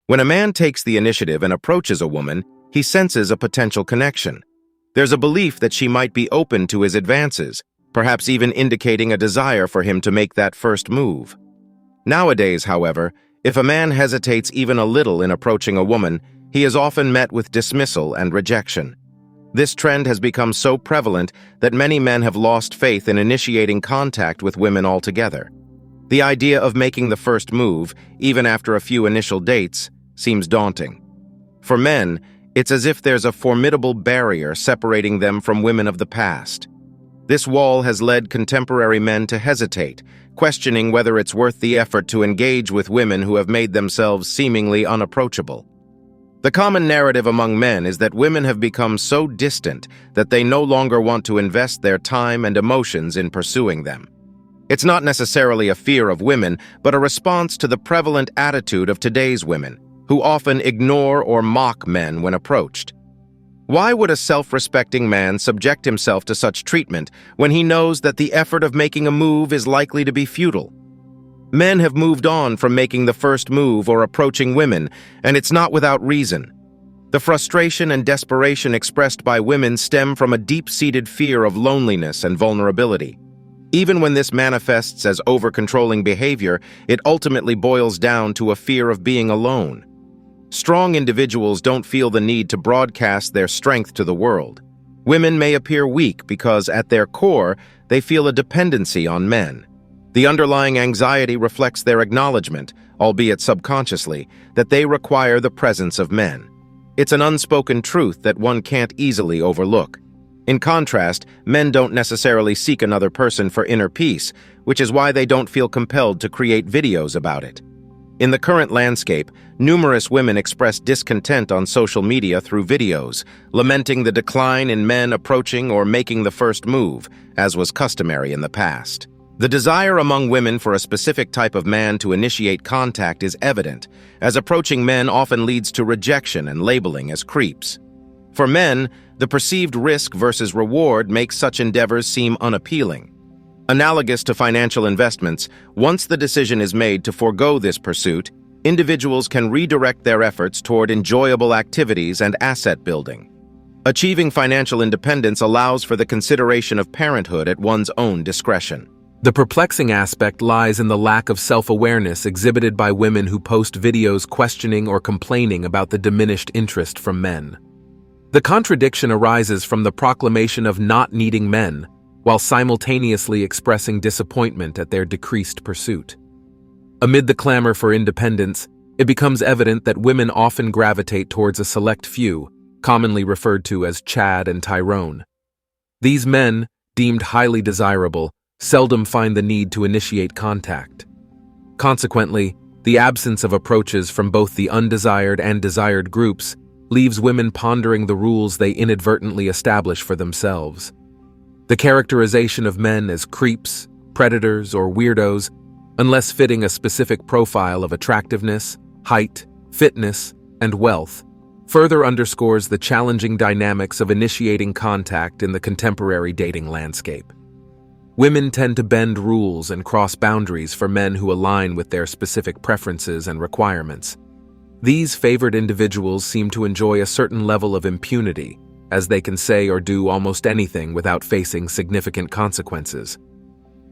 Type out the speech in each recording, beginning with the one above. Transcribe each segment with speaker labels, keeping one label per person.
Speaker 1: When a man takes the initiative and approaches a woman, he senses a potential connection. There's a belief that she might be open to his advances, perhaps even indicating a desire for him to make that first move. Nowadays, however, if a man hesitates even a little in approaching a woman, he is often met with dismissal and rejection. This trend has become so prevalent that many men have lost faith in initiating contact with women altogether. The idea of making the first move, even after a few initial dates, seems daunting. For men, it's as if there's a formidable barrier separating them from women of the past. This wall has led contemporary men to hesitate, questioning whether it's worth the effort to engage with women who have made themselves seemingly unapproachable. The common narrative among men is that women have become so distant that they no longer want to invest their time and emotions in pursuing them. It's not necessarily a fear of women, but a response to the prevalent attitude of today's women, who often ignore or mock men when approached. Why would a self-respecting man subject himself to such treatment when he knows that the effort of making a move is likely to be futile? Men have moved on from making the first move or approaching women, and it's not without reason. The frustration and desperation expressed by women stem from a deep-seated fear of loneliness and vulnerability. Even when this manifests as over-controlling behavior, it ultimately boils down to a fear of being alone. Strong individuals don't feel the need to broadcast their strength to the world. Women may appear weak because, at their core, they feel a dependency on men. The underlying anxiety reflects their acknowledgement, albeit subconsciously, that they require the presence of men. It's an unspoken truth that one can't easily overlook. In contrast, men don't necessarily seek another person for inner peace, which is why they don't feel compelled to create videos about it. In the current landscape, numerous women express discontent on social media through videos, lamenting the decline in men approaching or making the first move, as was customary in the past. The desire among women for a specific type of man to initiate contact is evident, as approaching men often leads to rejection and labeling as creeps. For men, the perceived risk versus reward makes such endeavors seem unappealing. Analogous to financial investments, once the decision is made to forego this pursuit, individuals can redirect their efforts toward enjoyable activities and asset building. Achieving financial independence allows for the consideration of parenthood at one's own discretion.
Speaker 2: The perplexing aspect lies in the lack of self-awareness exhibited by women who post videos questioning or complaining about the diminished interest from men. The contradiction arises from the proclamation of not needing men, while simultaneously expressing disappointment at their decreased pursuit. Amid the clamor for independence, it becomes evident that women often gravitate towards a select few, commonly referred to as Chad and Tyrone. These men, deemed highly desirable, seldom find the need to initiate contact. Consequently, the absence of approaches from both the undesired and desired groups leaves women pondering the rules they inadvertently establish for themselves. The characterization of men as creeps, predators, or weirdos, unless fitting a specific profile of attractiveness, height, fitness, and wealth, further underscores the challenging dynamics of initiating contact in the contemporary dating landscape. Women tend to bend rules and cross boundaries for men who align with their specific preferences and requirements. These favored individuals seem to enjoy a certain level of impunity, as they can say or do almost anything without facing significant consequences.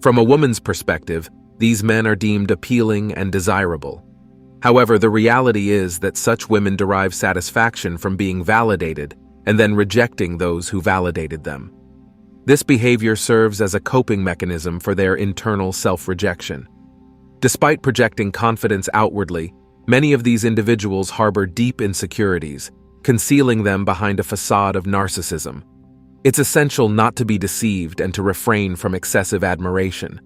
Speaker 2: From a woman's perspective, these men are deemed appealing and desirable. However, the reality is that such women derive satisfaction from being validated and then rejecting those who validated them. This behavior serves as a coping mechanism for their internal self-rejection. Despite projecting confidence outwardly, many of these individuals harbor deep insecurities, concealing them behind a facade of narcissism. It's essential not to be deceived and to refrain from excessive admiration.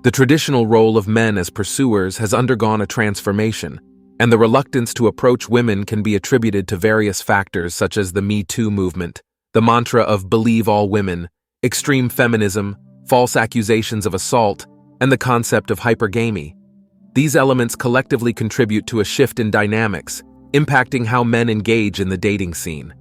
Speaker 2: The traditional role of men as pursuers has undergone a transformation, and the reluctance to approach women can be attributed to various factors such as the Me Too movement, the mantra of "believe all women," extreme feminism, false accusations of assault, and the concept of hypergamy. These elements collectively contribute to a shift in dynamics, impacting how men engage in the dating scene.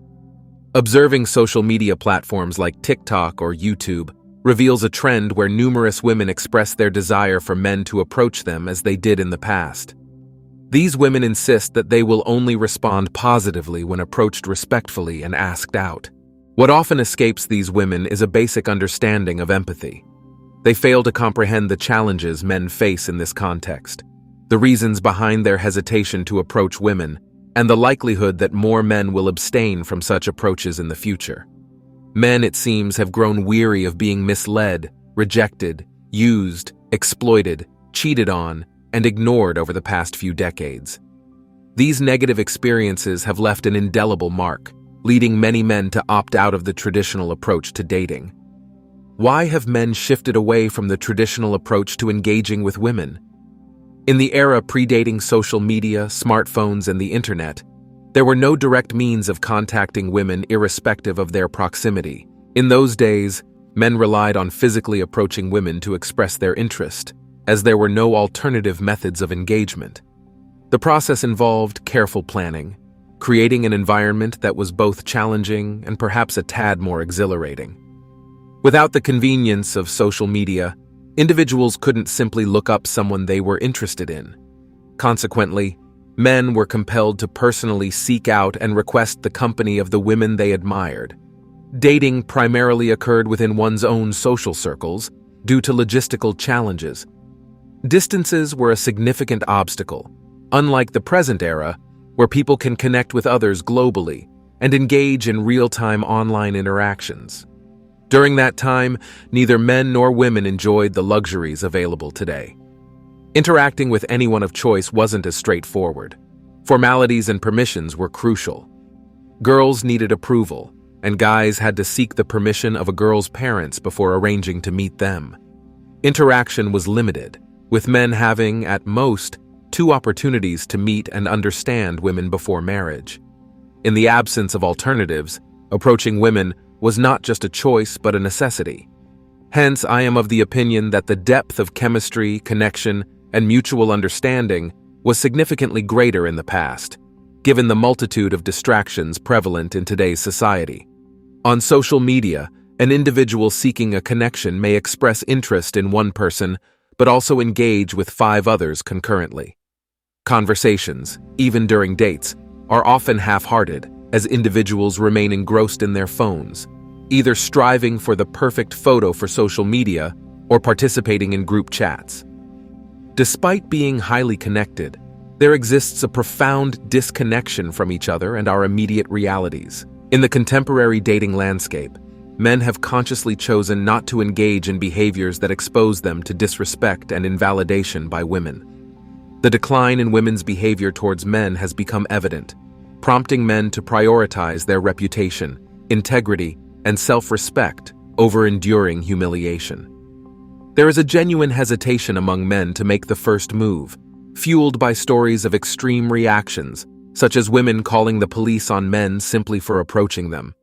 Speaker 2: Observing social media platforms like TikTok or YouTube reveals a trend where numerous women express their desire for men to approach them as they did in the past. These women insist that they will only respond positively when approached respectfully and asked out. What often escapes these women is a basic understanding of empathy. They fail to comprehend the challenges men face in this context, the reasons behind their hesitation to approach women, and the likelihood that more men will abstain from such approaches in the future. Men, it seems, have grown weary of being misled, rejected, used, exploited, cheated on, and ignored over the past few decades. These negative experiences have left an indelible mark, leading many men to opt out of the traditional approach to dating. Why have men shifted away from the traditional approach to engaging with women? In the era predating social media, smartphones, and the internet, there were no direct means of contacting women irrespective of their proximity. In those days, men relied on physically approaching women to express their interest, as there were no alternative methods of engagement. The process involved careful planning, creating an environment that was both challenging and perhaps a tad more exhilarating. Without the convenience of social media, individuals couldn't simply look up someone they were interested in. Consequently, men were compelled to personally seek out and request the company of the women they admired. Dating primarily occurred within one's own social circles due to logistical challenges. Distances were a significant obstacle, unlike the present era, where people can connect with others globally and engage in real-time online interactions. During that time, neither men nor women enjoyed the luxuries available today. Interacting with anyone of choice wasn't as straightforward. Formalities and permissions were crucial. Girls needed approval, and guys had to seek the permission of a girl's parents before arranging to meet them. Interaction was limited, with men having, at most, 2 opportunities to meet and understand women before marriage. In the absence of alternatives, approaching women was not just a choice but a necessity. Hence, I am of the opinion that the depth of chemistry, connection, and mutual understanding was significantly greater in the past, given the multitude of distractions prevalent in today's society. On social media, an individual seeking a connection may express interest in one person but also engage with 5 others concurrently. Conversations, even during dates, are often half-hearted as individuals remain engrossed in their phones, either striving for the perfect photo for social media or participating in group chats. Despite being highly connected, there exists a profound disconnection from each other and our immediate realities. In the contemporary dating landscape, men have consciously chosen not to engage in behaviors that expose them to disrespect and invalidation by women. The decline in women's behavior towards men has become evident, prompting men to prioritize their reputation, integrity, and self-respect over enduring humiliation. There is a genuine hesitation among men to make the first move, fueled by stories of extreme reactions, such as women calling the police on men simply for approaching them.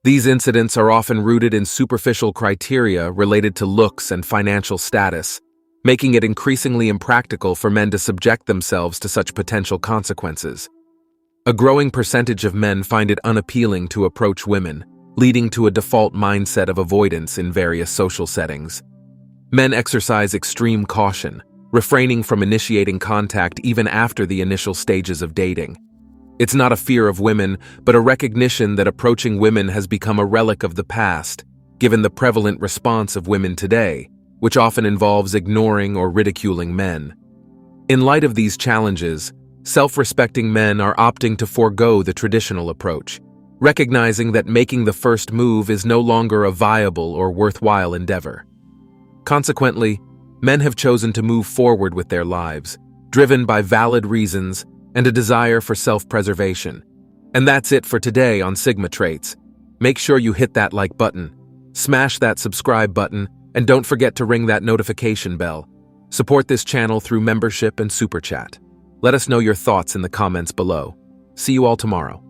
Speaker 2: These incidents are often rooted in superficial criteria related to looks and financial status, making it increasingly impractical for men to subject themselves to such potential consequences. A growing percentage of men find it unappealing to approach women, leading to a default mindset of avoidance in various social settings. Men exercise extreme caution, refraining from initiating contact even after the initial stages of dating. It's not a fear of women, but a recognition that approaching women has become a relic of the past, given the prevalent response of women today, which often involves ignoring or ridiculing men. In light of these challenges, self-respecting men are opting to forego the traditional approach, recognizing that making the first move is no longer a viable or worthwhile endeavor. Consequently, men have chosen to move forward with their lives, driven by valid reasons and a desire for self-preservation. And that's it for today on Sigma Traits. Make sure you hit that like button, smash that subscribe button, and don't forget to ring that notification bell. Support this channel through membership and super chat. Let us know your thoughts in the comments below. See you all tomorrow.